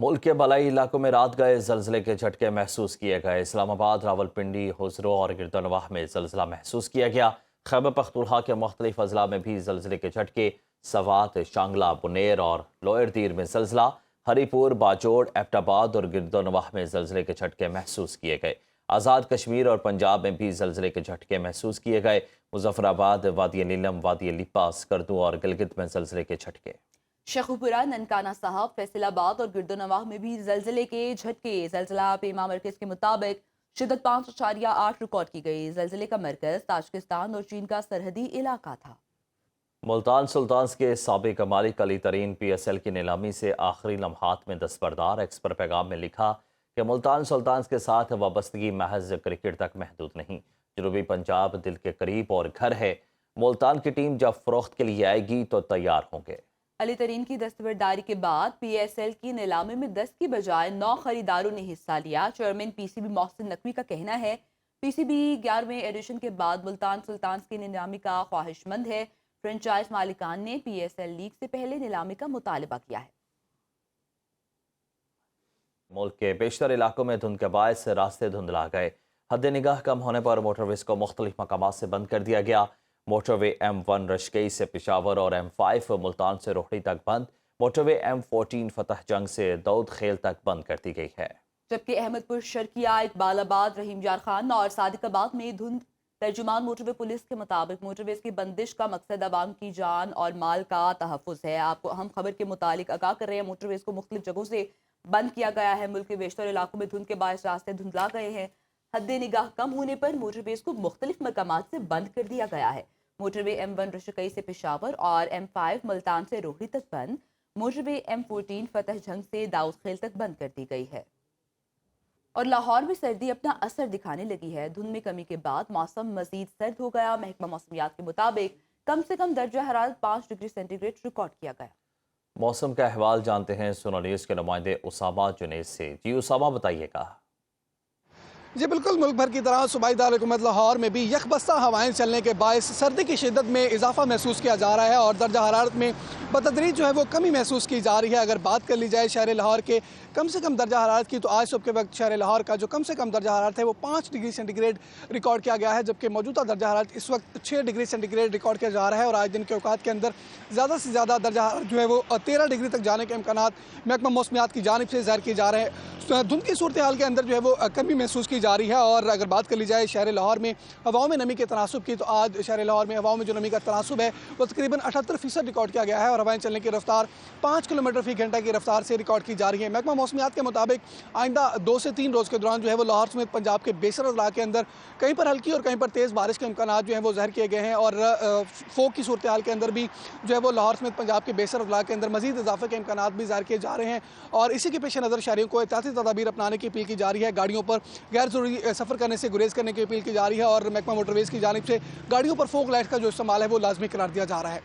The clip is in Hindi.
मुल्क के बलाई इलाकों में रात गए जल्जले के झटके महसूस किए गए। इस्लामाबाद, रावलपिंडी, हुजरो और गिरदनवाह में जल्जला महसूस किया गया। खैबर पख्तूनख्वा के मुख्तलिफ अजला में भी जल्जले के झटके। सवात, शांगला, बुनेर और लोअर दीर में जल्जला। हरीपुर, बाजोड़, एबटाबाद और गिरदनवाह में जल्जले के झटके महसूस किए गए। आज़ाद कश्मीर और पंजाब में भी जल्जले के झटके महसूस किए गए। मुजफ्फराबाद, वादी नीलम, वादी लिपा, स्कर्दू और गिलगित में जल्जले के झटके। शेखुपुरा, ननकाना साहब, फैसलाबाद और गिरदोनवाह में भी जल्जले के झटके। जल्जला पेमा मरकज के मुताबिक शिद्दत 5.8 रिकॉर्ड की गई। जल्जले का मरकज ताजिकिस्तान और चीन का सरहदी इलाका था। मुल्तान सुल्तान्स के साबिक मालिक अली तरीन PSL की नीलामी से आखिरी लम्हात में दस्तबरदार। एक्स पर पैगाम में लिखा कि मुल्तान सुल्तान्स के साथ वाबस्तगी महज क्रिकेट तक महदूद नहीं, जनूबी पंजाब दिल के करीब और घर है। मुल्तान की टीम जब फरोख्त के लिए आएगी तो तैयार होंगे। अली तरीन की दस्तबरदारी के बाद PSL की नीलामी में 10 की बजाय 9 खरीदारों ने हिस्सा लिया। चेयरमैन PCB मोहसिन नकवी का कहना है PCB 11वें एडिशन के बाद मुल्तान सुल्तान्स की नीलामी का ख्वाहिशमंद है। फ्रेंचाइज मालिकान ने PSL लीग से पहले नीलामी का मुतालबा किया है। मुल्क के बेशतर इलाकों में धुंध के बायस रास्ते धुंधला गए। हद निगाह कम होने पर मोटरवेज को मुख्तलिफ मकामात से बंद कर दिया गया। मोटरवे M1 रशकई से पेशावर और M5 मुल्तान से रोहड़ी तक बंद। मोटरवे M14 फतह जंग से दौद खेल तक बंद कर दी गई है। जबकि अहमदपुर, शर्किया, इकबालाबाद, रहीम यार खान और सादिकाबाद में धुंध। तर्जुमान मोटरवे पुलिस के मुताबिक मोटरवेज की बंदिश का मकसद आवाम की जान और माल का तहफ़्फ़ुज़ है। आपको अहम खबर के मुतालिक आगाह कर रहे हैं, मोटरवेज को मुख्तलिफ जगहों से बंद किया गया है। मुल्क के बेशतर इलाकों में धुंध के बायस रास्ते धुंधला गए हैं। हद निगाह कम होने पर मोटरवेज को मुख्तलिफ मकामात से बंद कर दिया गया है। मोटरवे M1 रशकई से पेशावर और M5 मुल्तान से रोहड़ी तक बंद। मोटरवे M14 फतह जंग से दाऊद खेल तक बंद कर दी गई है। और लाहौर में सर्दी अपना असर दिखाने लगी है। धुंध में कमी के बाद मौसम मजीद सर्द हो गया। महकमा मौसमियात के मुताबिक कम से कम दर्जा हरारत 5 डिग्री सेंटीग्रेड रिकॉर्ड किया गया। मौसम का अहवाल जानते हैं सोना न्यूज़ के नुमाइंदे उसामा जुनैद से। जी उसामा, बताइएगा। जी बिल्कुल, मुल्क भर की तरह सूबाई दारकूमत लाहौर में भी यकबस्ता हवाएं चलने के बायस सर्दी की शिद्दत में इजाफा महसूस किया जा रहा है और दर्जा हरारत में बतदरीज जो है वो कमी महसूस की जा रही है। अगर बात कर ली जाए शहर लाहौर के कम से कम दर्जा हरारत की, तो आज सुबह के वक्त शहर लाहौर का जो कम से कम दर्जा हरारत है वो 5 डिग्री सेंटीग्रेड रिकॉर्ड किया गया है, जबकि मौजूदा दर्जा हरारत इस वक्त 6 डिग्री सेंटीग्रेड रिकॉर्ड किया जा रहा है। और आज दिन के औकात के अंदर ज़्यादा से ज़्यादा दर्जा हरारत जो है वो 13 डिग्री तक जाने के इम्कानात महकमा मौसमियात की जानिब से ज़ाहिर किए जा रहे हैं। धुंध की सूरत हाल के अंदर जो है वो कमी महसूस की जा रही है। और अगर बात कर ली जाए शहर लाहौर में हवाओं में नमी के तनासुब की, तो आज शहर लाहौर में हवाओं में जो नमी का तनासुब है वो तकरीबन 78% रिकॉर्ड किया गया है और हवाएं चलने की रफ्तार 5 किलोमीटर फी घंटा की रफ्तार से रिकॉर्ड की जा रही है। महकमा मौसमियात के मुताबिक आइंदा 2 से 3 रोज़ के दौरान जो है वो लाहौर समेत पंजाब के बेशतर इलाके के अंदर कहीं पर हल्की और कहीं पर तेज़ बारिश के इम्कानात जो है वो ज़ाहिर किए गए हैं। और फोक की सूरत हाल के अंदर भी जो है वो लाहौर समेत पंजाब के बेशतर इलाके के अंदर मजीद इजाफे के इम्कानात भी ज़ाहिर किए जा रहे हैं। और इसी के पेश नज़र शहरियों को एहतियाती तदाबीर अपनाने की अपील की जा रही है। गाड़ियों पर गैर ज़रूरी सफ़र करने से गुरेज करने की अपील की जा रही है और महकमा मोटरवेज़ की जानिब से गाड़ियों पर फोक लाइट का जो इस्तेमाल है वो लाजमी करार दिया जा रहा है।